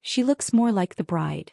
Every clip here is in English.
She looks more like the bride."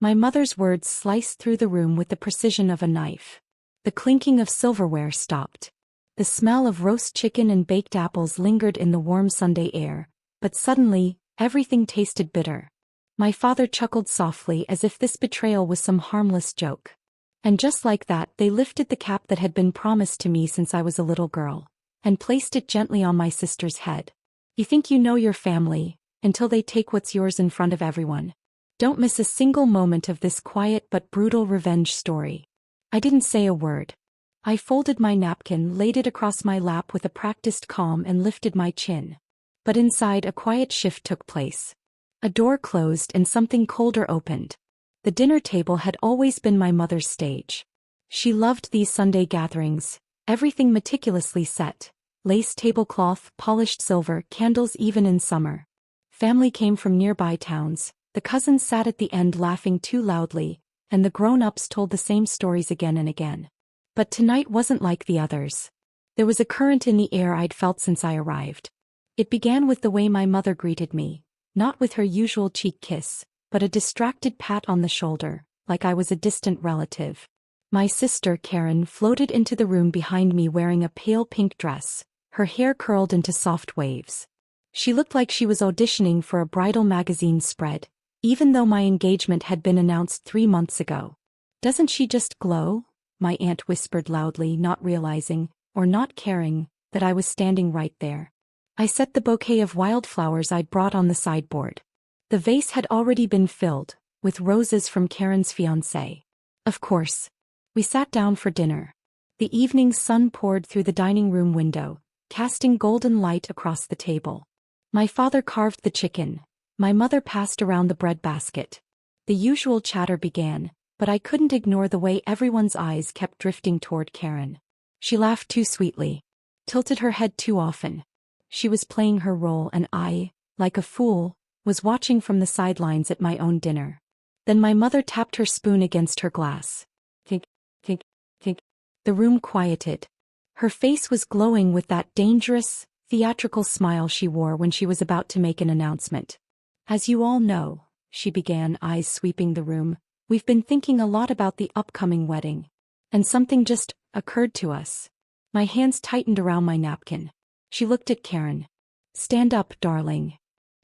My mother's words sliced through the room with the precision of a knife. The clinking of silverware stopped. The smell of roast chicken and baked apples lingered in the warm Sunday air, but suddenly, everything tasted bitter. My father chuckled softly as if this betrayal was some harmless joke. And just like that, they lifted the cap that had been promised to me since I was a little girl, and placed it gently on my sister's head. "You think you know your family, until they take what's yours in front of everyone. Don't miss a single moment of this quiet but brutal revenge story." I didn't say a word. I folded my napkin, laid it across my lap with a practiced calm and lifted my chin. But inside a quiet shift took place. A door closed and something colder opened. The dinner table had always been my mother's stage. She loved these Sunday gatherings, everything meticulously set. Lace tablecloth, polished silver, candles even in summer. Family came from nearby towns. The cousins sat at the end laughing too loudly, and the grown-ups told the same stories again and again. But tonight wasn't like the others. There was a current in the air I'd felt since I arrived. It began with the way my mother greeted me, not with her usual cheek kiss, but a distracted pat on the shoulder, like I was a distant relative. My sister, Karen, floated into the room behind me wearing a pale pink dress, her hair curled into soft waves. She looked like she was auditioning for a bridal magazine spread, even though my engagement had been announced 3 months ago. "Doesn't she just glow?" my aunt whispered loudly, not realizing, or not caring, that I was standing right there. I set the bouquet of wildflowers I'd brought on the sideboard. The vase had already been filled, with roses from Karen's fiancé. Of course. We sat down for dinner. The evening sun poured through the dining room window, casting golden light across the table. My father carved the chicken. My mother passed around the bread basket. The usual chatter began, but I couldn't ignore the way everyone's eyes kept drifting toward Karen. She laughed too sweetly, tilted her head too often. She was playing her role and I, like a fool, was watching from the sidelines at my own dinner. Then my mother tapped her spoon against her glass. Think, think, think. The room quieted. Her face was glowing with that dangerous, theatrical smile she wore when she was about to make an announcement. "As you all know," she began, eyes sweeping the room, "we've been thinking a lot about the upcoming wedding. And something just occurred to us." My hands tightened around my napkin. She looked at Karen. "Stand up, darling."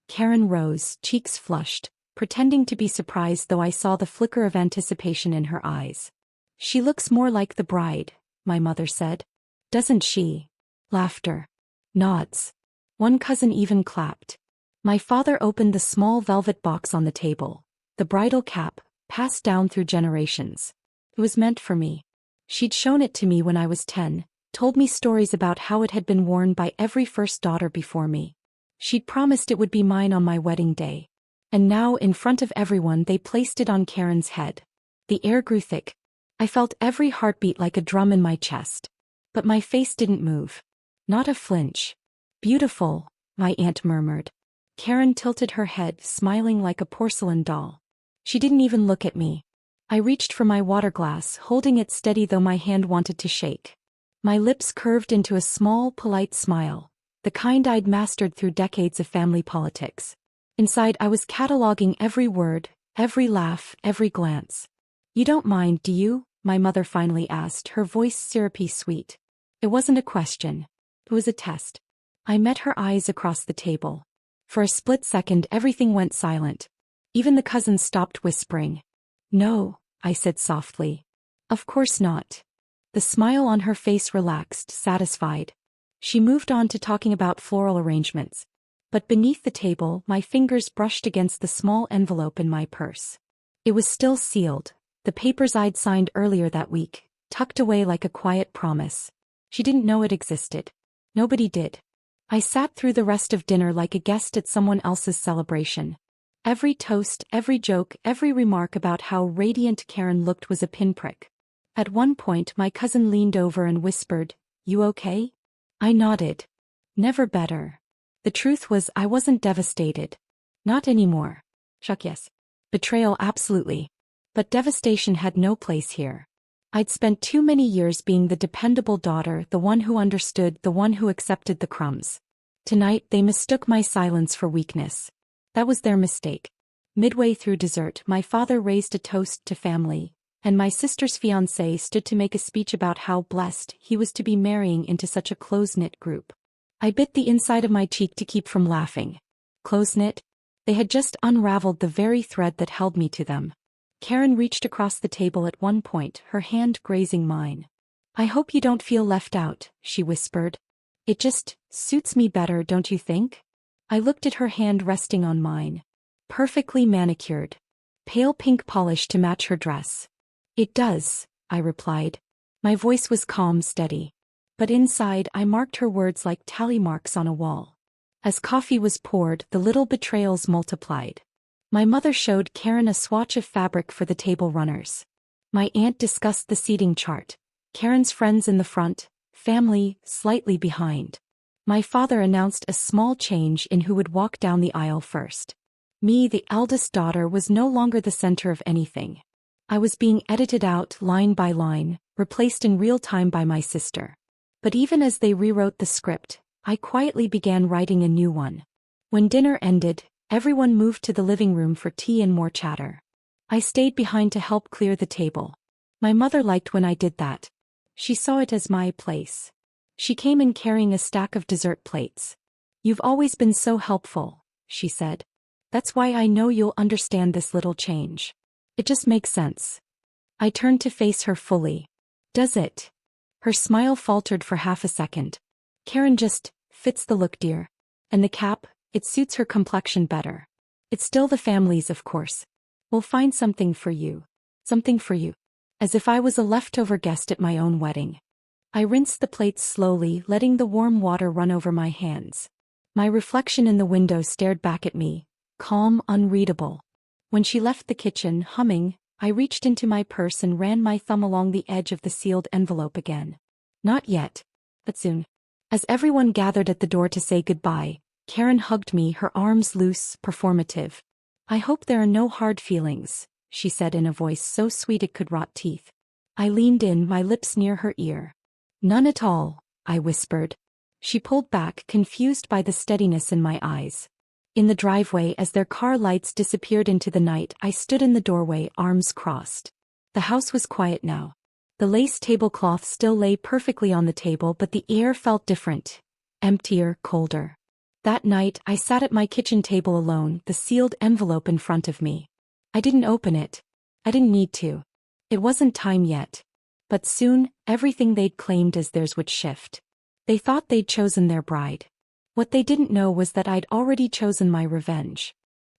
Karen rose, cheeks flushed, pretending to be surprised though I saw the flicker of anticipation in her eyes. "She looks more like the bride," my mother said. "Doesn't she?" Laughter. Nods. One cousin even clapped. My father opened the small velvet box on the table. The bridal cap, passed down through generations. It was meant for me. She'd shown it to me when I was 10, told me stories about how it had been worn by every first daughter before me. She'd promised it would be mine on my wedding day. And now, in front of everyone, they placed it on Karen's head. The air grew thick. I felt every heartbeat like a drum in my chest. But my face didn't move. Not a flinch. "Beautiful," my aunt murmured. Karen tilted her head, smiling like a porcelain doll. She didn't even look at me. I reached for my water glass, holding it steady though my hand wanted to shake. My lips curved into a small, polite smile, the kind I'd mastered through decades of family politics. Inside, I was cataloging every word, every laugh, every glance. "You don't mind, do you?" my mother finally asked, her voice syrupy sweet. It wasn't a question. It was a test. I met her eyes across the table. For a split second, everything went silent. Even the cousins stopped whispering. "No," I said softly. "Of course not." The smile on her face relaxed, satisfied. She moved on to talking about floral arrangements. But beneath the table, my fingers brushed against the small envelope in my purse. It was still sealed, the papers I'd signed earlier that week, tucked away like a quiet promise. She didn't know it existed. Nobody did. I sat through the rest of dinner like a guest at someone else's celebration. Every toast, every joke, every remark about how radiant Karen looked was a pinprick. At one point my cousin leaned over and whispered, "You okay?" I nodded. Never better. The truth was I wasn't devastated. Not anymore. Shock, yes. Betrayal, absolutely. But devastation had no place here. I'd spent too many years being the dependable daughter, the one who understood, the one who accepted the crumbs. Tonight they mistook my silence for weakness. That was their mistake. Midway through dessert, my father raised a toast to family, and my sister's fiancé stood to make a speech about how blessed he was to be marrying into such a close-knit group. I bit the inside of my cheek to keep from laughing. Close-knit? They had just unraveled the very thread that held me to them. Karen reached across the table at one point, her hand grazing mine. "I hope you don't feel left out," she whispered. "It just suits me better, don't you think?" I looked at her hand resting on mine. Perfectly manicured. Pale pink polish to match her dress. "It does," I replied. My voice was calm, steady. But inside I marked her words like tally marks on a wall. As coffee was poured, the little betrayals multiplied. My mother showed Karen a swatch of fabric for the table runners. My aunt discussed the seating chart. Karen's friends in the front, family slightly behind. My father announced a small change in who would walk down the aisle first. Me, the eldest daughter, was no longer the center of anything. I was being edited out line by line, replaced in real time by my sister. But even as they rewrote the script, I quietly began writing a new one. When dinner ended, everyone moved to the living room for tea and more chatter. I stayed behind to help clear the table. My mother liked when I did that. She saw it as my place. She came in carrying a stack of dessert plates. "You've always been so helpful," she said. "That's why I know you'll understand this little change. It just makes sense." I turned to face her fully. "Does it?" Her smile faltered for half a second. "Karen just fits the look, dear. And the cap, it suits her complexion better. It's still the family's, of course. We'll find something for you. Something for you." As if I was a leftover guest at my own wedding. I rinsed the plates slowly, letting the warm water run over my hands. My reflection in the window stared back at me, calm, unreadable. When she left the kitchen, humming, I reached into my purse and ran my thumb along the edge of the sealed envelope again. Not yet, but soon. As everyone gathered at the door to say goodbye, Karen hugged me, her arms loose, performative. "I hope there are no hard feelings," she said in a voice so sweet it could rot teeth. I leaned in, my lips near her ear. "None at all," I whispered. She pulled back, confused by the steadiness in my eyes. In the driveway, as their car lights disappeared into the night, I stood in the doorway, arms crossed. The house was quiet now. The lace tablecloth still lay perfectly on the table, but the air felt different. Emptier, colder. That night, I sat at my kitchen table alone, the sealed envelope in front of me. I didn't open it. I didn't need to. It wasn't time yet. But soon, everything they'd claimed as theirs would shift. They thought they'd chosen their bride. What they didn't know was that I'd already chosen my revenge.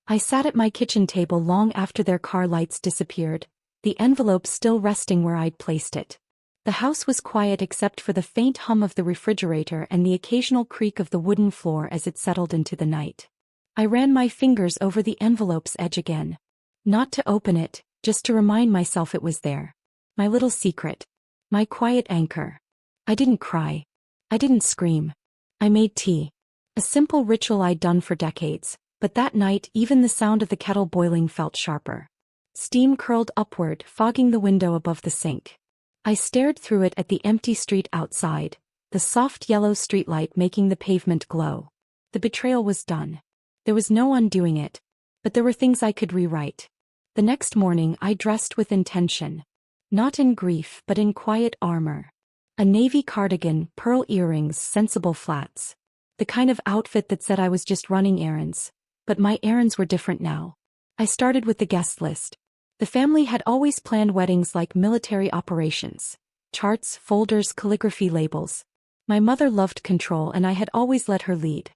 I sat at my kitchen table long after their car lights disappeared, the envelope still resting where I'd placed it. The house was quiet except for the faint hum of the refrigerator and the occasional creak of the wooden floor as it settled into the night. I ran my fingers over the envelope's edge again. Not to open it, just to remind myself it was there. My little secret. My quiet anchor. I didn't cry. I didn't scream. I made tea. A simple ritual I'd done for decades, but that night even the sound of the kettle boiling felt sharper. Steam curled upward, fogging the window above the sink. I stared through it at the empty street outside, the soft yellow streetlight making the pavement glow. The betrayal was done. There was no undoing it. But there were things I could rewrite. The next morning I dressed with intention. Not in grief, but in quiet armor. A navy cardigan, pearl earrings, sensible flats. The kind of outfit that said I was just running errands. But my errands were different now. I started with the guest list. The family had always planned weddings like military operations. Charts, folders, calligraphy, labels. My mother loved control and I had always let her lead.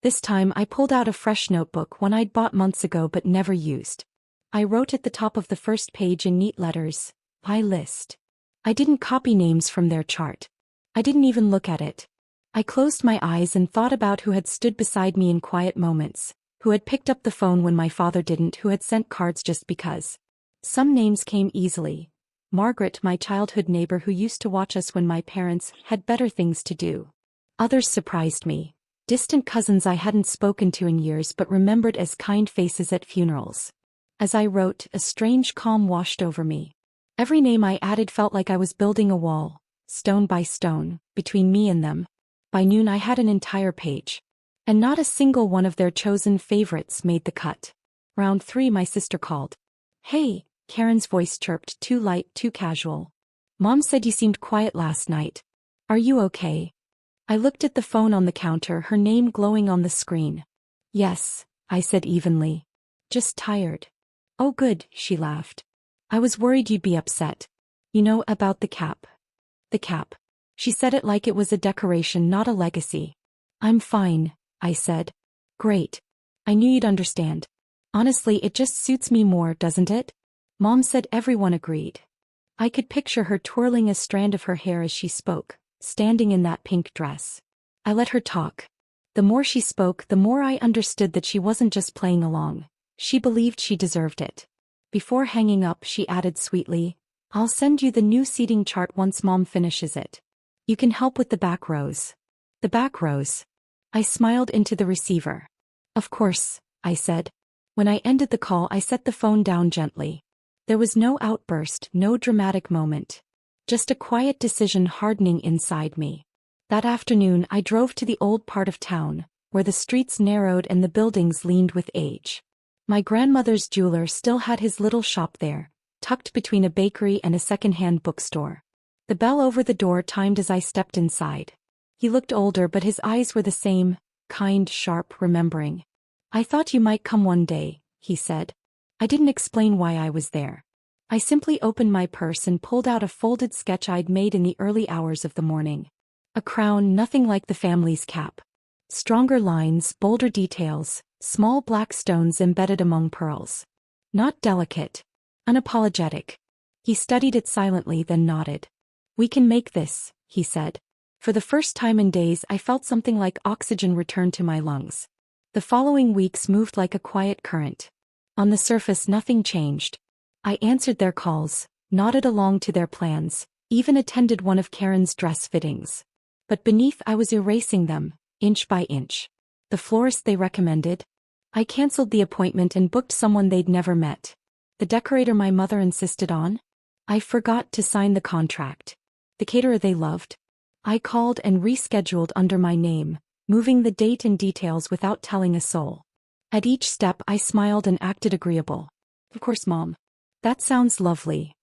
This time I pulled out a fresh notebook, one I'd bought months ago but never used. I wrote at the top of the first page in neat letters, "My list." I didn't copy names from their chart. I didn't even look at it. I closed my eyes and thought about who had stood beside me in quiet moments, who had picked up the phone when my father didn't, who had sent cards just because. Some names came easily. Margaret, my childhood neighbor who used to watch us when my parents had better things to do. Others surprised me. Distant cousins I hadn't spoken to in years but remembered as kind faces at funerals. As I wrote, a strange calm washed over me. Every name I added felt like I was building a wall, stone by stone, between me and them. By noon I had an entire page. And not a single one of their chosen favorites made the cut. Round 3, my sister called. Hey, Karen's voice chirped, too light, too casual. Mom said you seemed quiet last night. Are you okay? I looked at the phone on the counter, her name glowing on the screen. Yes, I said evenly. Just tired. Oh good, she laughed. I was worried you'd be upset. You know, about the cap. The cap. She said it like it was a decoration, not a legacy. I'm fine, I said. Great. I knew you'd understand. Honestly, it just suits me more, doesn't it? Mom said everyone agreed. I could picture her twirling a strand of her hair as she spoke, standing in that pink dress. I let her talk. The more she spoke, the more I understood that she wasn't just playing along. She believed she deserved it. Before hanging up, she added sweetly, I'll send you the new seating chart once Mom finishes it. You can help with the back rows. The back rows. I smiled into the receiver. Of course, I said. When I ended the call, I set the phone down gently. There was no outburst, no dramatic moment. Just a quiet decision hardening inside me. That afternoon, I drove to the old part of town, where the streets narrowed and the buildings leaned with age. My grandmother's jeweler still had his little shop there, tucked between a bakery and a second-hand bookstore. The bell over the door timed as I stepped inside. He looked older, but his eyes were the same, kind, sharp, remembering. I thought you might come one day, he said. I didn't explain why I was there. I simply opened my purse and pulled out a folded sketch I'd made in the early hours of the morning. A crown, nothing like the family's cap. Stronger lines, bolder details, small black stones embedded among pearls. Not delicate. Unapologetic. He studied it silently, then nodded. We can make this, he said. For the first time in days, I felt something like oxygen return to my lungs. The following weeks moved like a quiet current. On the surface, nothing changed. I answered their calls, nodded along to their plans, even attended one of Karen's dress fittings. But beneath, I was erasing them, inch by inch. The florist they recommended? I canceled the appointment and booked someone they'd never met. The decorator my mother insisted on? I forgot to sign the contract. The caterer they loved? I called and rescheduled under my name, moving the date and details without telling a soul. At each step, I smiled and acted agreeable. Of course, Mom. That sounds lovely.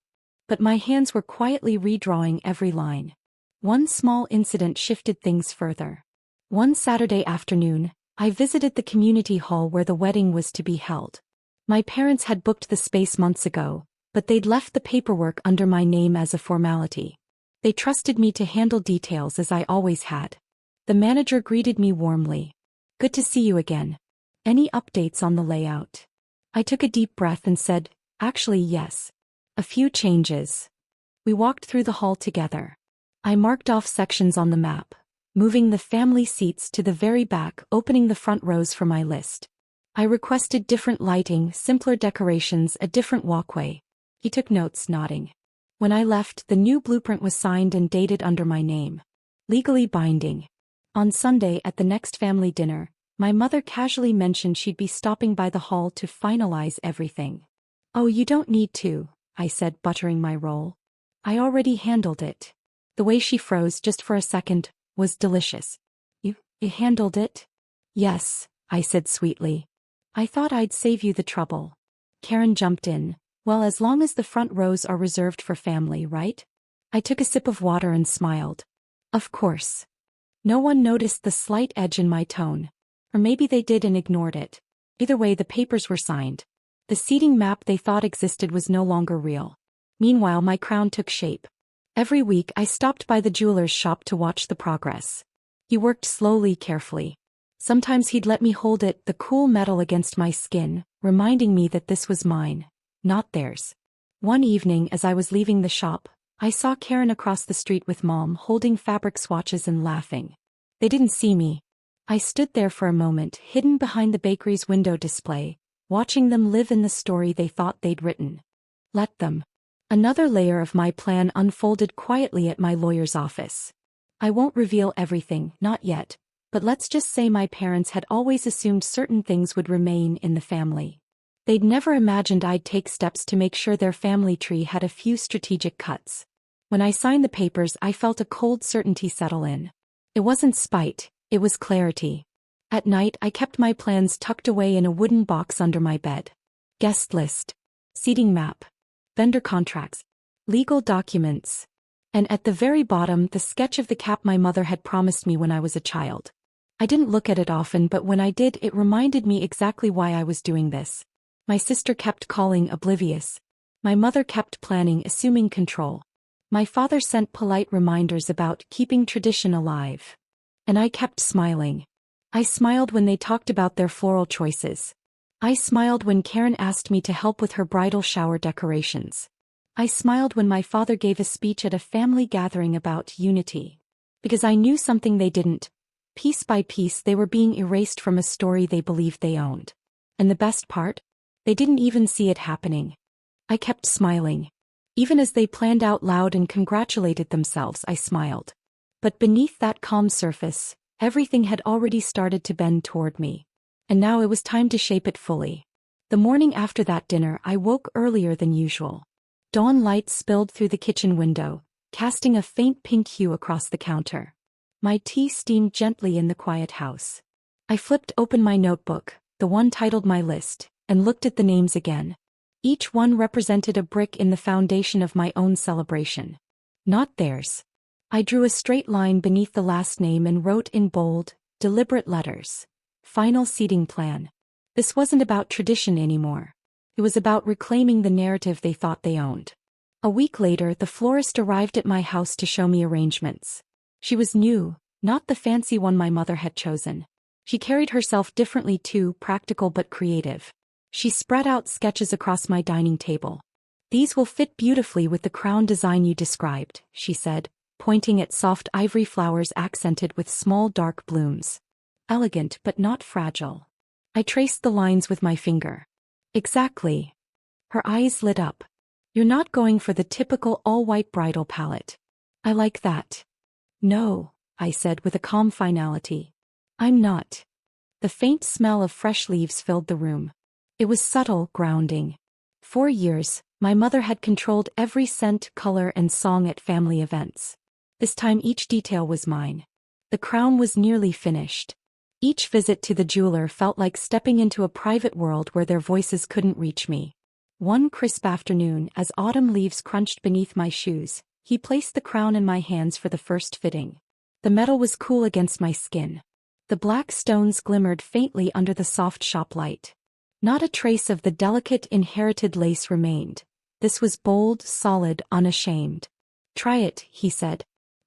But my hands were quietly redrawing every line. One small incident shifted things further. One Saturday afternoon, I visited the community hall where the wedding was to be held. My parents had booked the space months ago, but they'd left the paperwork under my name as a formality. They trusted me to handle details as I always had. The manager greeted me warmly. Good to see you again. Any updates on the layout? I took a deep breath and said, actually yes. A few changes. We walked through the hall together. I marked off sections on the map, moving the family seats to the very back, opening the front rows for my list. I requested different lighting, simpler decorations, a different walkway. He took notes, nodding. When I left, the new blueprint was signed and dated under my name. Legally binding. On Sunday at the next family dinner, my mother casually mentioned she'd be stopping by the hall to finalize everything. Oh, you don't need to, I said, buttering my roll. I already handled it. The way she froze just for a second was delicious. You handled it? Yes, I said sweetly. I thought I'd save you the trouble. Karen jumped in. Well, as long as the front rows are reserved for family, right? I took a sip of water and smiled. Of course. No one noticed the slight edge in my tone. Or maybe they did and ignored it. Either way, the papers were signed. The seating map they thought existed was no longer real. Meanwhile, my crown took shape. Every week, I stopped by the jeweler's shop to watch the progress. He worked slowly, carefully. Sometimes he'd let me hold it, the cool metal against my skin, reminding me that this was mine, not theirs. One evening, as I was leaving the shop, I saw Karen across the street with Mom, holding fabric swatches and laughing. They didn't see me. I stood there for a moment, hidden behind the bakery's window display, watching them live in the story they thought they'd written. Let them. Another layer of my plan unfolded quietly at my lawyer's office. I won't reveal everything, not yet, but let's just say my parents had always assumed certain things would remain in the family. They'd never imagined I'd take steps to make sure their family tree had a few strategic cuts. When I signed the papers, I felt a cold certainty settle in. It wasn't spite, it was clarity. At night, I kept my plans tucked away in a wooden box under my bed. guest list, seating map, vendor contracts, legal documents, and at the very bottom the sketch of the cap my mother had promised me when I was a child. I didn't look at it often, but when I did, it reminded me exactly why I was doing this. My sister kept calling, oblivious. My mother kept planning, assuming control. My father sent polite reminders about keeping tradition alive. And I kept smiling. I smiled when they talked about their floral choices. I smiled when Karen asked me to help with her bridal shower decorations. I smiled when my father gave a speech at a family gathering about unity. Because I knew something they didn't. Piece by piece they were being erased from a story they believed they owned. And the best part? They didn't even see it happening. I kept smiling. Even as they planned out loud and congratulated themselves, I smiled. But beneath that calm surface, everything had already started to bend toward me. And now it was time to shape it fully. The morning after that dinner, I woke earlier than usual. Dawn light spilled through the kitchen window, casting a faint pink hue across the counter. My tea steamed gently in the quiet house. I flipped open my notebook, the one titled My List, and looked at the names again. Each one represented a brick in the foundation of my own celebration. Not theirs. I drew a straight line beneath the last name and wrote in bold, deliberate letters. Final seating plan. This wasn't about tradition anymore. It was about reclaiming the narrative they thought they owned. A week later, the florist arrived at my house to show me arrangements. She was new, not the fancy one my mother had chosen. She carried herself differently too, practical but creative. She spread out sketches across my dining table. These will fit beautifully with the crown design you described, she said, pointing at soft ivory flowers accented with small dark blooms. Elegant but not fragile. I traced the lines with my finger. Exactly. Her eyes lit up. You're not going for the typical all-white bridal palette. I like that. No, I said with a calm finality. I'm not. The faint smell of fresh leaves filled the room. It was subtle, grounding. For years, my mother had controlled every scent, color, and song at family events. This time each detail was mine. The crown was nearly finished. Each visit to the jeweler felt like stepping into a private world where their voices couldn't reach me. One crisp afternoon, as autumn leaves crunched beneath my shoes, he placed the crown in my hands for the first fitting. The metal was cool against my skin. The black stones glimmered faintly under the soft shop light. Not a trace of the delicate inherited lace remained. This was bold, solid, unashamed. Try it, he said.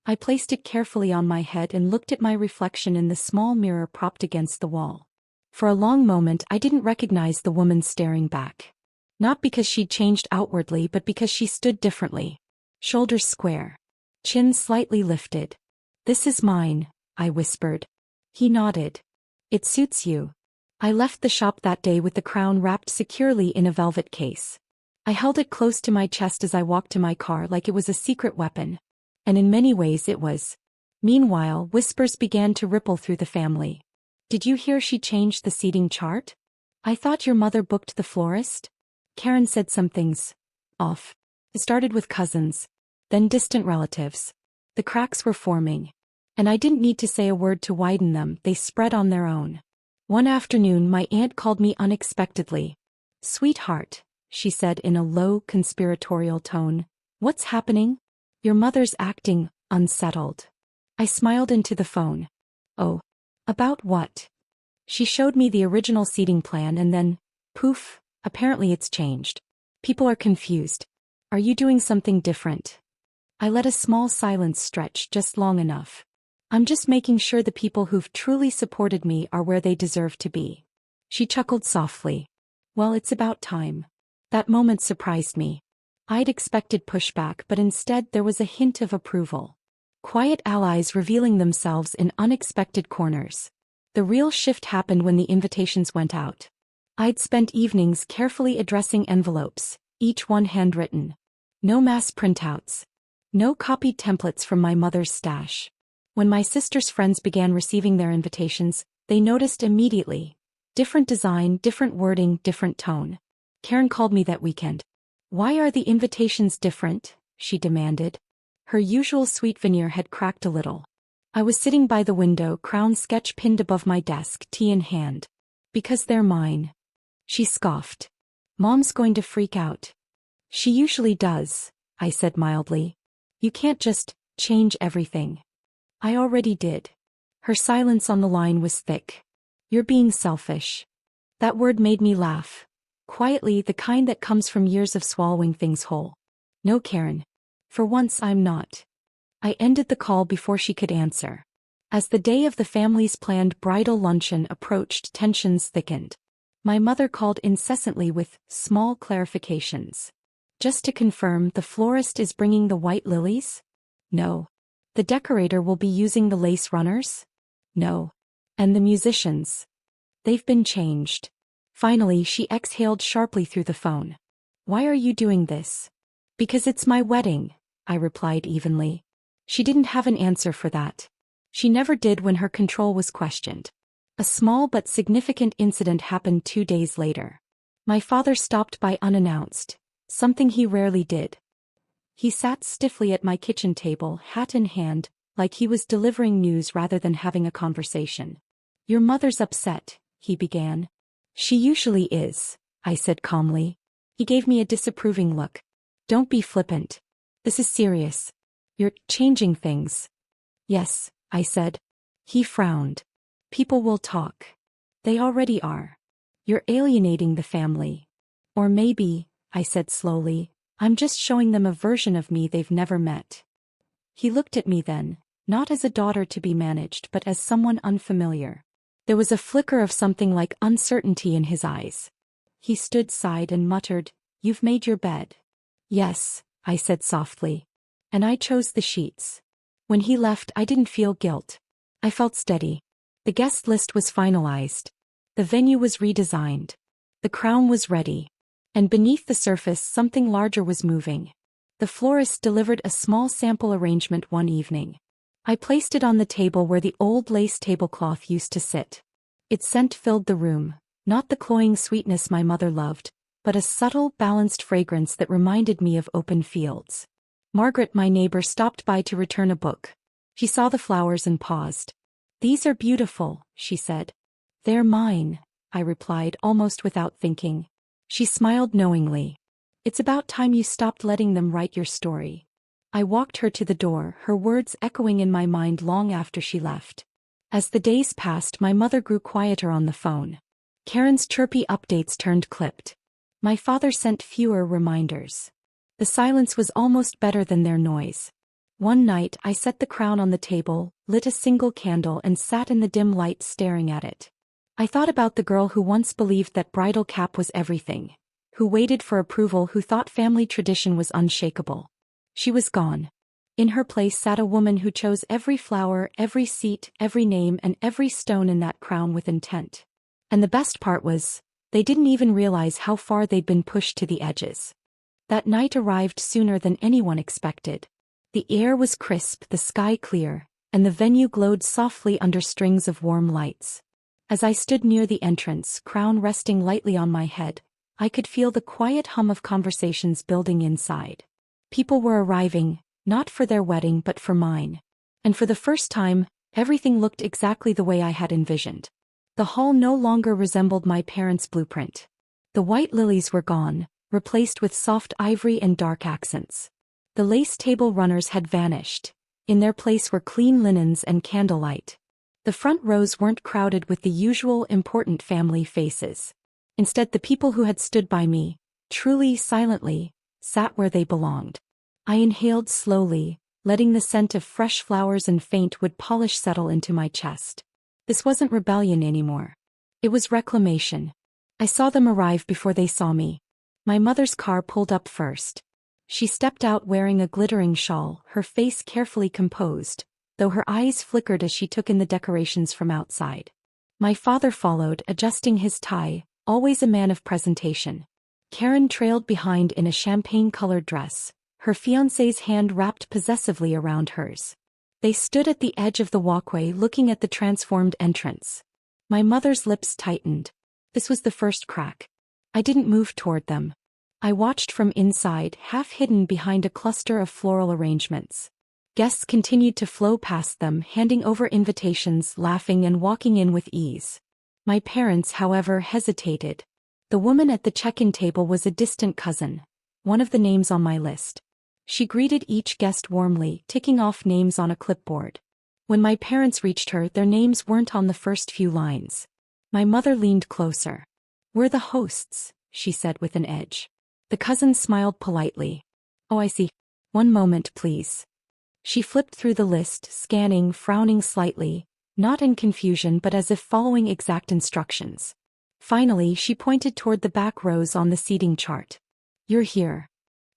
I placed it carefully on my head and looked at my reflection in the small mirror propped against the wall. For a long moment I didn't recognize the woman staring back. Not because she'd changed outwardly, but because she stood differently. Shoulders square. Chin slightly lifted. This is mine, I whispered. He nodded. It suits you. I left the shop that day with the crown wrapped securely in a velvet case. I held it close to my chest as I walked to my car like it was a secret weapon. And in many ways it was. Meanwhile, whispers began to ripple through the family. Did you hear she changed the seating chart? I thought your mother booked the florist? Karen said some things off. It started with cousins, then distant relatives. The cracks were forming. And I didn't need to say a word to widen them, they spread on their own. One afternoon my aunt called me unexpectedly. Sweetheart, she said in a low, conspiratorial tone. What's happening? Your mother's acting unsettled. I smiled into the phone. Oh. About what? She showed me the original seating plan and then, poof, apparently it's changed. People are confused. Are you doing something different? I let a small silence stretch just long enough. I'm just making sure the people who've truly supported me are where they deserve to be. She chuckled softly. Well, it's about time. That moment surprised me. I'd expected pushback, but instead there was a hint of approval. Quiet allies revealing themselves in unexpected corners. The real shift happened when the invitations went out. I'd spent evenings carefully addressing envelopes, each one handwritten. No mass printouts. No copied templates from my mother's stash. When my sister's friends began receiving their invitations, they noticed immediately. Different design, different wording, different tone. Karen called me that weekend. Why are the invitations different? She demanded. Her usual sweet veneer had cracked a little. I was sitting by the window, crown sketch pinned above my desk, tea in hand. Because they're mine. She scoffed. Mom's going to freak out. She usually does, I said mildly. You can't just change everything. I already did. Her silence on the line was thick. You're being selfish. That word made me laugh. Quietly, the kind that comes from years of swallowing things whole. No, Karen. For once I'm not. I ended the call before she could answer. As the day of the family's planned bridal luncheon approached, tensions thickened. My mother called incessantly with small clarifications. Just to confirm, the florist is bringing the white lilies? No. The decorator will be using the lace runners? No. And the musicians? They've been changed. Finally, she exhaled sharply through the phone. Why are you doing this? Because it's my wedding, I replied evenly. She didn't have an answer for that. She never did when her control was questioned. A small but significant incident happened 2 days later. My father stopped by unannounced, something he rarely did. He sat stiffly at my kitchen table, hat in hand, like he was delivering news rather than having a conversation. Your mother's upset, he began. She usually is, I said calmly. He gave me a disapproving look. Don't be flippant. This is serious. You're changing things. Yes, I said. He frowned. People will talk. They already are. You're alienating the family. Or maybe, I said slowly, I'm just showing them a version of me they've never met. He looked at me then, not as a daughter to be managed but as someone unfamiliar. There was a flicker of something like uncertainty in his eyes. He stood side and muttered, You've made your bed. Yes, I said softly. And I chose the sheets. When he left, I didn't feel guilt. I felt steady. The guest list was finalized. The venue was redesigned. The crown was ready. And beneath the surface, something larger was moving. The florist delivered a small sample arrangement one evening. I placed it on the table where the old lace tablecloth used to sit. Its scent filled the room, not the cloying sweetness my mother loved, but a subtle, balanced fragrance that reminded me of open fields. Margaret, my neighbor, stopped by to return a book. She saw the flowers and paused. These are beautiful, she said. They're mine, I replied almost without thinking. She smiled knowingly. It's about time you stopped letting them write your story. I walked her to the door, her words echoing in my mind long after she left. As the days passed, my mother grew quieter on the phone. Karen's chirpy updates turned clipped. My father sent fewer reminders. The silence was almost better than their noise. One night, I set the crown on the table, lit a single candle and sat in the dim light staring at it. I thought about the girl who once believed that bridal cap was everything, who waited for approval, who thought family tradition was unshakable. She was gone. In her place sat a woman who chose every flower, every seat, every name, and every stone in that crown with intent. And the best part was, they didn't even realize how far they'd been pushed to the edges. That night arrived sooner than anyone expected. The air was crisp, the sky clear, and the venue glowed softly under strings of warm lights. As I stood near the entrance, crown resting lightly on my head, I could feel the quiet hum of conversations building inside. People were arriving, not for their wedding but for mine. And for the first time, everything looked exactly the way I had envisioned. The hall no longer resembled my parents' blueprint. The white lilies were gone, replaced with soft ivory and dark accents. The lace table runners had vanished. In their place were clean linens and candlelight. The front rows weren't crowded with the usual important family faces. Instead, the people who had stood by me, truly silently, sat where they belonged. I inhaled slowly, letting the scent of fresh flowers and faint wood polish settle into my chest. This wasn't rebellion anymore. It was reclamation. I saw them arrive before they saw me. My mother's car pulled up first. She stepped out wearing a glittering shawl, her face carefully composed, though her eyes flickered as she took in the decorations from outside. My father followed, adjusting his tie, always a man of presentation. Karen trailed behind in a champagne-colored dress, her fiancé's hand wrapped possessively around hers. They stood at the edge of the walkway looking at the transformed entrance. My mother's lips tightened. This was the first crack. I didn't move toward them. I watched from inside, half hidden behind a cluster of floral arrangements. Guests continued to flow past them, handing over invitations, laughing and walking in with ease. My parents, however, hesitated. The woman at the check-in table was a distant cousin, one of the names on my list. She greeted each guest warmly, ticking off names on a clipboard. When my parents reached her, their names weren't on the first few lines. My mother leaned closer. "We're the hosts," she said with an edge. The cousin smiled politely. "Oh, I see. One moment, please." She flipped through the list, scanning, frowning slightly, not in confusion but as if following exact instructions. Finally, she pointed toward the back rows on the seating chart. "You're here."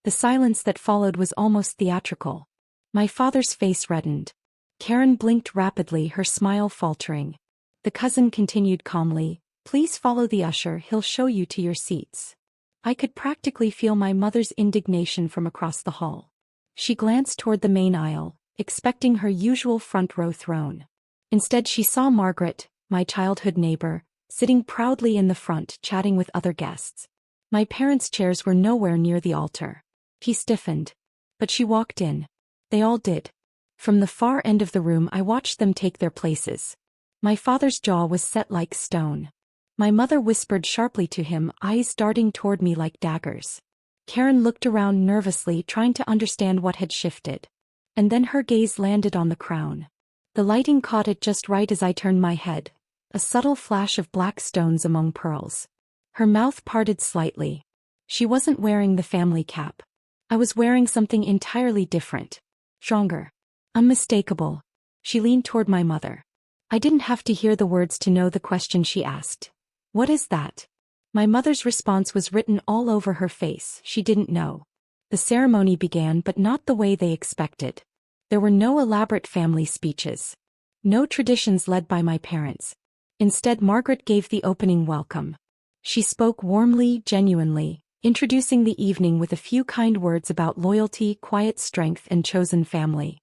The silence that followed was almost theatrical. My father's face reddened. Karen blinked rapidly, her smile faltering. The cousin continued calmly, "Please follow the usher, he'll show you to your seats." I could practically feel my mother's indignation from across the hall. She glanced toward the main aisle, expecting her usual front row throne. Instead she saw Margaret, my childhood neighbor, sitting proudly in the front, chatting with other guests. My parents' chairs were nowhere near the altar. He stiffened. But she walked in. They all did. From the far end of the room I watched them take their places. My father's jaw was set like stone. My mother whispered sharply to him, eyes darting toward me like daggers. Karen looked around nervously, trying to understand what had shifted. And then her gaze landed on the crown. The lighting caught it just right as I turned my head, a subtle flash of black stones among pearls. Her mouth parted slightly. She wasn't wearing the family cap. I was wearing something entirely different. Stronger. Unmistakable. She leaned toward my mother. I didn't have to hear the words to know the question she asked. "What is that?" My mother's response was written all over her face. She didn't know. The ceremony began, but not the way they expected. There were no elaborate family speeches. No traditions led by my parents. Instead, Margaret gave the opening welcome. She spoke warmly, genuinely, introducing the evening with a few kind words about loyalty, quiet strength, and chosen family.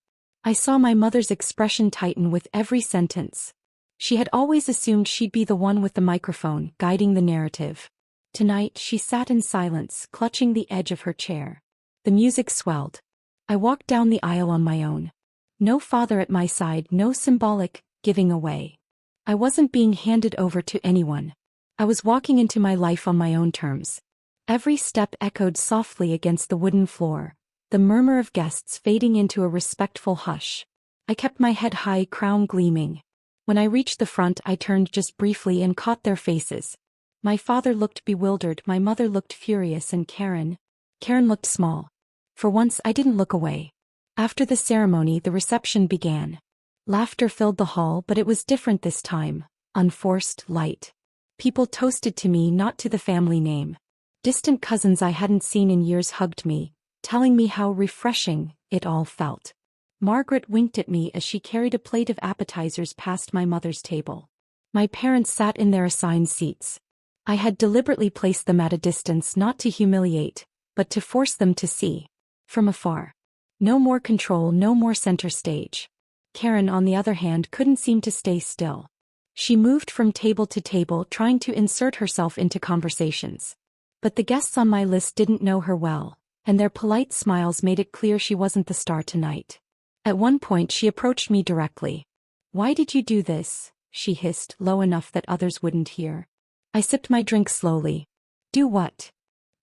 I saw my mother's expression tighten with every sentence. She had always assumed she'd be the one with the microphone, guiding the narrative. Tonight, she sat in silence, clutching the edge of her chair. The music swelled. I walked down the aisle on my own. No father at my side, no symbolic giving away. I wasn't being handed over to anyone. I was walking into my life on my own terms. Every step echoed softly against the wooden floor, the murmur of guests fading into a respectful hush. I kept my head high, crown gleaming. When I reached the front, I turned just briefly and caught their faces. My father looked bewildered, my mother looked furious, and Karen looked small. For once, I didn't look away. After the ceremony, the reception began. Laughter filled the hall, but it was different this time. Unforced, light. People toasted to me, not to the family name. Distant cousins I hadn't seen in years hugged me, telling me how refreshing it all felt. Margaret winked at me as she carried a plate of appetizers past my mother's table. My parents sat in their assigned seats. I had deliberately placed them at a distance, not to humiliate, but to force them to see. From afar. No more control, no more center stage. Karen, on the other hand, couldn't seem to stay still. She moved from table to table, trying to insert herself into conversations. But the guests on my list didn't know her well, and their polite smiles made it clear she wasn't the star tonight. At one point she approached me directly. "Why did you do this?" she hissed, low enough that others wouldn't hear. I sipped my drink slowly. "Do what?"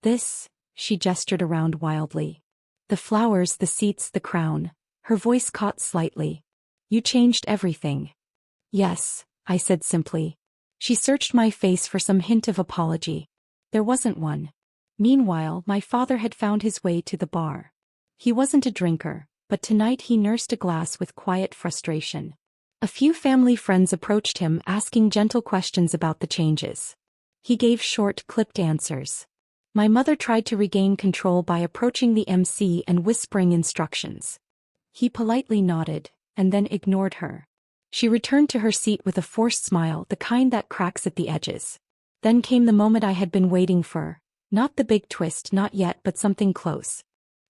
"This," she gestured around wildly. "The flowers, the seats, the crown." Her voice caught slightly. "You changed everything." "Yes," I said simply. She searched my face for some hint of apology. There wasn't one. Meanwhile, my father had found his way to the bar. He wasn't a drinker, but tonight he nursed a glass with quiet frustration. A few family friends approached him, asking gentle questions about the changes. He gave short, clipped answers. My mother tried to regain control by approaching the MC and whispering instructions. He politely nodded, and then ignored her. She returned to her seat with a forced smile, the kind that cracks at the edges. Then came the moment I had been waiting for. Not the big twist, not yet, but something close.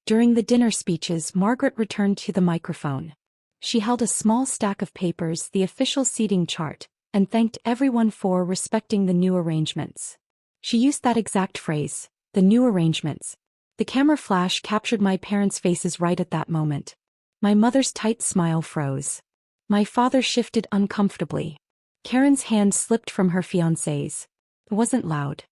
During the dinner speeches, Margaret returned to the microphone. She held a small stack of papers, the official seating chart, and thanked everyone for respecting the new arrangements. She used that exact phrase, the new arrangements. The camera flash captured my parents' faces right at that moment. My mother's tight smile froze. My father shifted uncomfortably. Karen's hand slipped from her fiancé's. It wasn't loud.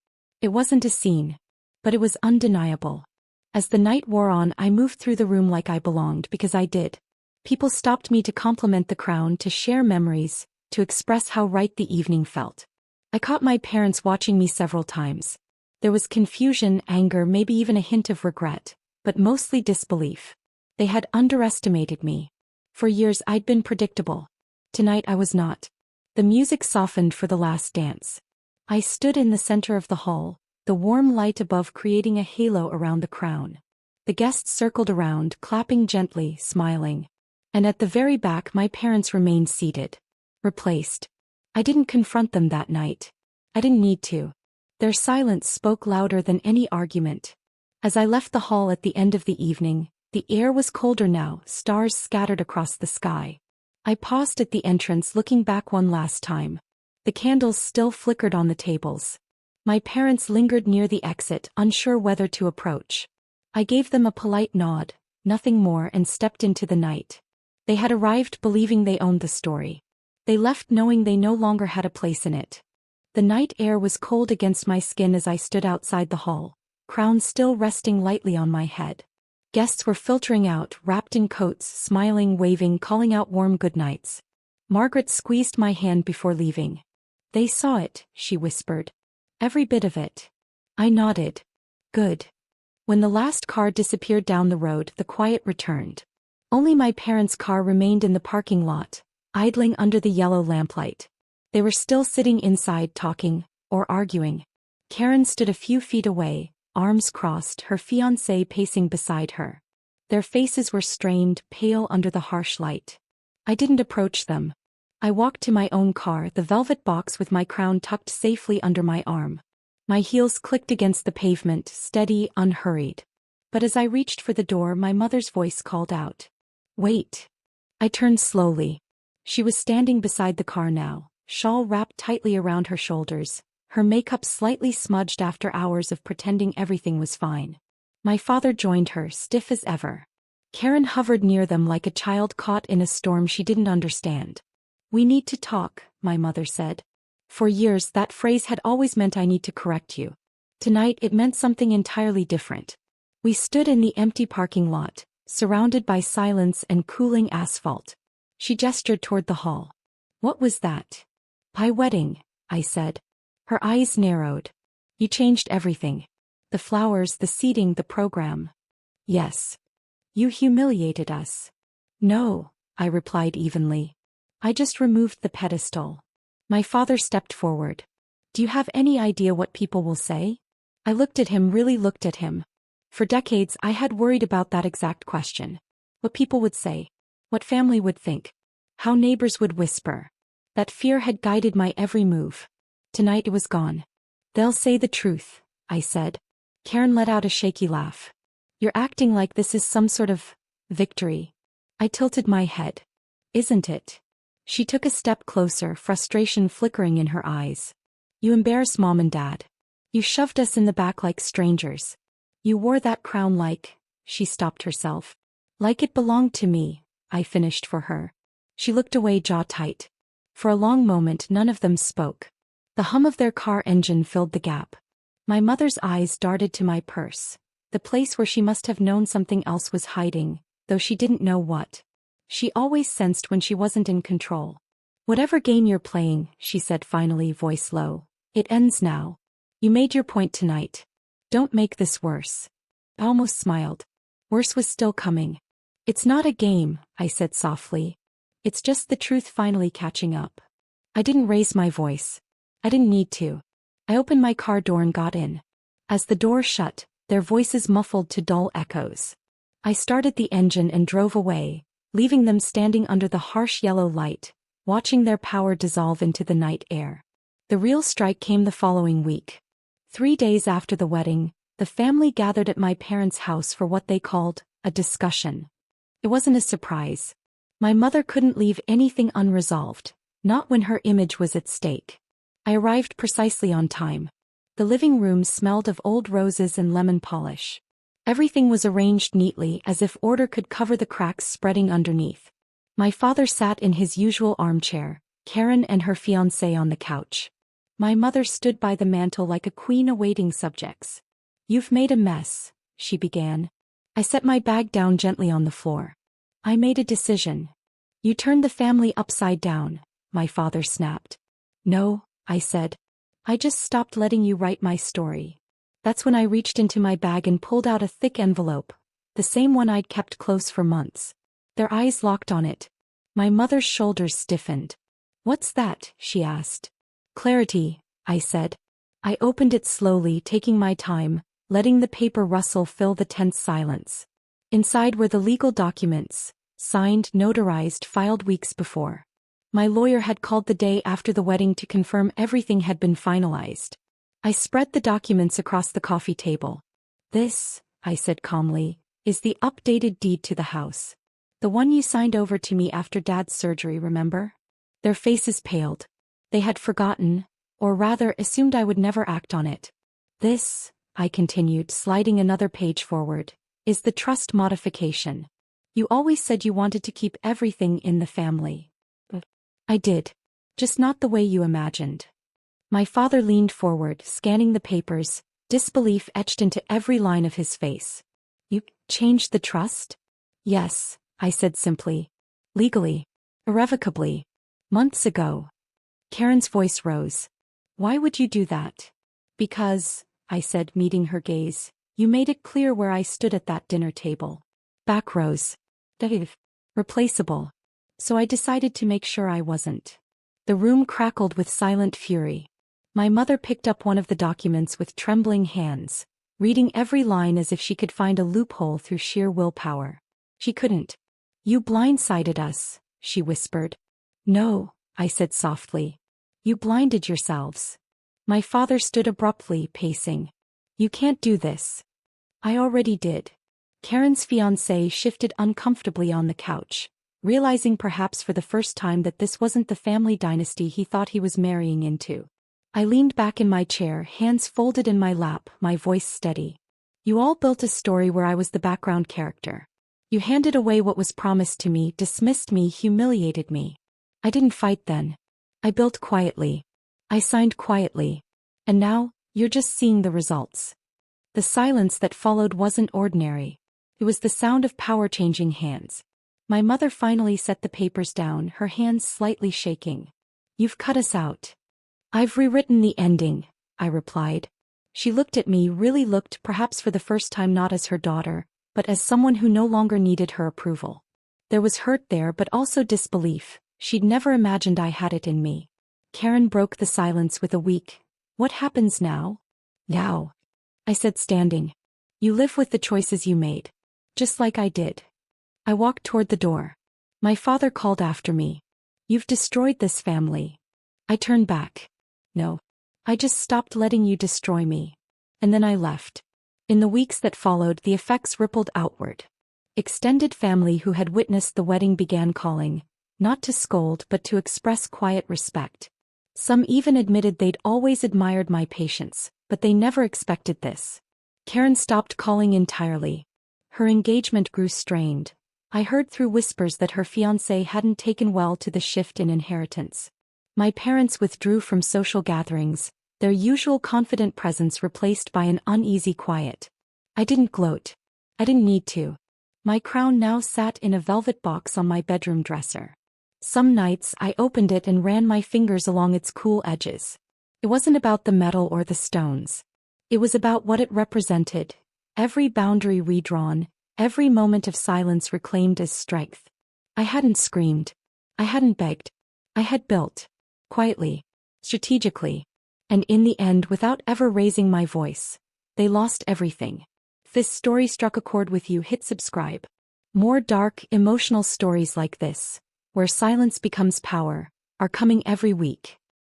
It wasn't a scene, but it was undeniable. As the night wore on, I moved through the room like I belonged because I did. People stopped me to compliment the crown, to share memories, to express how right the evening felt. I caught my parents watching me several times. There was confusion, anger, maybe even a hint of regret, but mostly disbelief. They had underestimated me. For years I'd been predictable. Tonight I was not. The music softened for the last dance. I stood in the center of the hall, the warm light above creating a halo around the crown. The guests circled around, clapping gently, smiling. And at the very back my parents remained seated. Replaced. I didn't confront them that night. I didn't need to. Their silence spoke louder than any argument. As I left the hall at the end of the evening, the air was colder now, stars scattered across the sky. I paused at the entrance, looking back one last time. The candles still flickered on the tables. My parents lingered near the exit, unsure whether to approach. I gave them a polite nod, nothing more, and stepped into the night. They had arrived believing they owned the story. They left knowing they no longer had a place in it. The night air was cold against my skin as I stood outside the hall, crown still resting lightly on my head. Guests were filtering out, wrapped in coats, smiling, waving, calling out warm goodnights. Margaret squeezed my hand before leaving. "They saw it," she whispered. "Every bit of it." I nodded. Good. When the last car disappeared down the road, the quiet returned. Only my parents' car remained in the parking lot, idling under the yellow lamplight. They were still sitting inside talking, or arguing. Karen stood a few feet away, arms crossed, her fiancé pacing beside her. Their faces were strained, pale under the harsh light. I didn't approach them. I walked to my own car, the velvet box with my crown tucked safely under my arm. My heels clicked against the pavement, steady, unhurried. But as I reached for the door, my mother's voice called out. "Wait." I turned slowly. She was standing beside the car now, shawl wrapped tightly around her shoulders, her makeup slightly smudged after hours of pretending everything was fine. My father joined her, stiff as ever. Karen hovered near them like a child caught in a storm she didn't understand. "We need to talk," my mother said. For years that phrase had always meant "I need to correct you." Tonight it meant something entirely different. We stood in the empty parking lot, surrounded by silence and cooling asphalt. She gestured toward the hall. "What was that?" "My wedding," I said. Her eyes narrowed. "You changed everything. The flowers, the seating, the program." "Yes." "You humiliated us." "No," I replied evenly. "I just removed the pedestal." My father stepped forward. "Do you have any idea what people will say?" I looked at him, really looked at him. For decades I had worried about that exact question. What people would say. What family would think. How neighbors would whisper. That fear had guided my every move. Tonight it was gone. "They'll say the truth," I said. Karen let out a shaky laugh. "You're acting like this is some sort of victory." I tilted my head. "Isn't it?" She took a step closer, frustration flickering in her eyes. "You embarrassed Mom and Dad. You shoved us in the back like strangers. You wore that crown like..." She stopped herself. "Like it belonged to me," I finished for her. She looked away, jaw tight. For a long moment none of them spoke. The hum of their car engine filled the gap. My mother's eyes darted to my purse, the place where she must have known something else was hiding, though she didn't know what. She always sensed when she wasn't in control. "Whatever game you're playing," she said finally, voice low, "it ends now. You made your point tonight. Don't make this worse." I almost smiled. Worse was still coming. "It's not a game," I said softly. "It's just the truth finally catching up." I didn't raise my voice. I didn't need to. I opened my car door and got in. As the door shut, their voices muffled to dull echoes. I started the engine and drove away, leaving them standing under the harsh yellow light, watching their power dissolve into the night air. The real strike came the following week. 3 days after the wedding, the family gathered at my parents' house for what they called a discussion. It wasn't a surprise. My mother couldn't leave anything unresolved, not when her image was at stake. I arrived precisely on time. The living room smelled of old roses and lemon polish. Everything was arranged neatly, as if order could cover the cracks spreading underneath. My father sat in his usual armchair, Karen and her fiancé on the couch. My mother stood by the mantel like a queen awaiting subjects. "You've made a mess," she began. I set my bag down gently on the floor. "I made a decision." "You turned the family upside down," my father snapped. "No," I said. "I just stopped letting you write my story." That's when I reached into my bag and pulled out a thick envelope, the same one I'd kept close for months. Their eyes locked on it. My mother's shoulders stiffened. "What's that?" she asked. "Clarity," I said. I opened it slowly, taking my time, letting the paper rustle fill the tense silence. Inside were the legal documents, signed, notarized, filed weeks before. My lawyer had called the day after the wedding to confirm everything had been finalized. I spread the documents across the coffee table. "This," I said calmly, "is the updated deed to the house. The one you signed over to me after Dad's surgery, remember?" Their faces paled. They had forgotten, or rather assumed I would never act on it. "This," I continued, sliding another page forward, "is the trust modification. You always said you wanted to keep everything in the family." "I did. Just not the way you imagined." My father leaned forward, scanning the papers, disbelief etched into every line of his face. "You changed the trust?" "Yes," I said simply. "Legally. Irrevocably. Months ago." Karen's voice rose. "Why would you do that?" "Because," I said, meeting her gaze, "you made it clear where I stood at that dinner table. Back rows. Dave. Replaceable. So I decided to make sure I wasn't." The room crackled with silent fury. My mother picked up one of the documents with trembling hands, reading every line as if she could find a loophole through sheer willpower. She couldn't. "You blindsided us," she whispered. "No," I said softly. "You blinded yourselves." My father stood abruptly, pacing. "You can't do this." "I already did." Karen's fiancé shifted uncomfortably on the couch, realizing perhaps for the first time that this wasn't the family dynasty he thought he was marrying into. I leaned back in my chair, hands folded in my lap, my voice steady. "You all built a story where I was the background character. You handed away what was promised to me, dismissed me, humiliated me. I didn't fight then. I built quietly. I signed quietly. And now, you're just seeing the results." The silence that followed wasn't ordinary. It was the sound of power changing hands. My mother finally set the papers down, her hands slightly shaking. "You've cut us out." "I've rewritten the ending," I replied. She looked at me, really looked, perhaps for the first time, not as her daughter, but as someone who no longer needed her approval. There was hurt there, but also disbelief. She'd never imagined I had it in me. Karen broke the silence with a weak, "What happens now?" "Now," I said, standing. "You live with the choices you made. Just like I did." I walked toward the door. My father called after me. "You've destroyed this family." I turned back. "No. I just stopped letting you destroy me." And then I left. In the weeks that followed, the effects rippled outward. Extended family who had witnessed the wedding began calling, not to scold but to express quiet respect. Some even admitted they'd always admired my patience, but they never expected this. Karen stopped calling entirely. Her engagement grew strained. I heard through whispers that her fiancé hadn't taken well to the shift in inheritance. My parents withdrew from social gatherings, their usual confident presence replaced by an uneasy quiet. I didn't gloat. I didn't need to. My crown now sat in a velvet box on my bedroom dresser. Some nights I opened it and ran my fingers along its cool edges. It wasn't about the metal or the stones. It was about what it represented. Every boundary redrawn, every moment of silence reclaimed as strength. I hadn't screamed. I hadn't begged. I had built. Quietly. Strategically. And in the end, without ever raising my voice. They lost everything. If this story struck a chord with you, hit subscribe. More dark, emotional stories like this, where silence becomes power, are coming every week.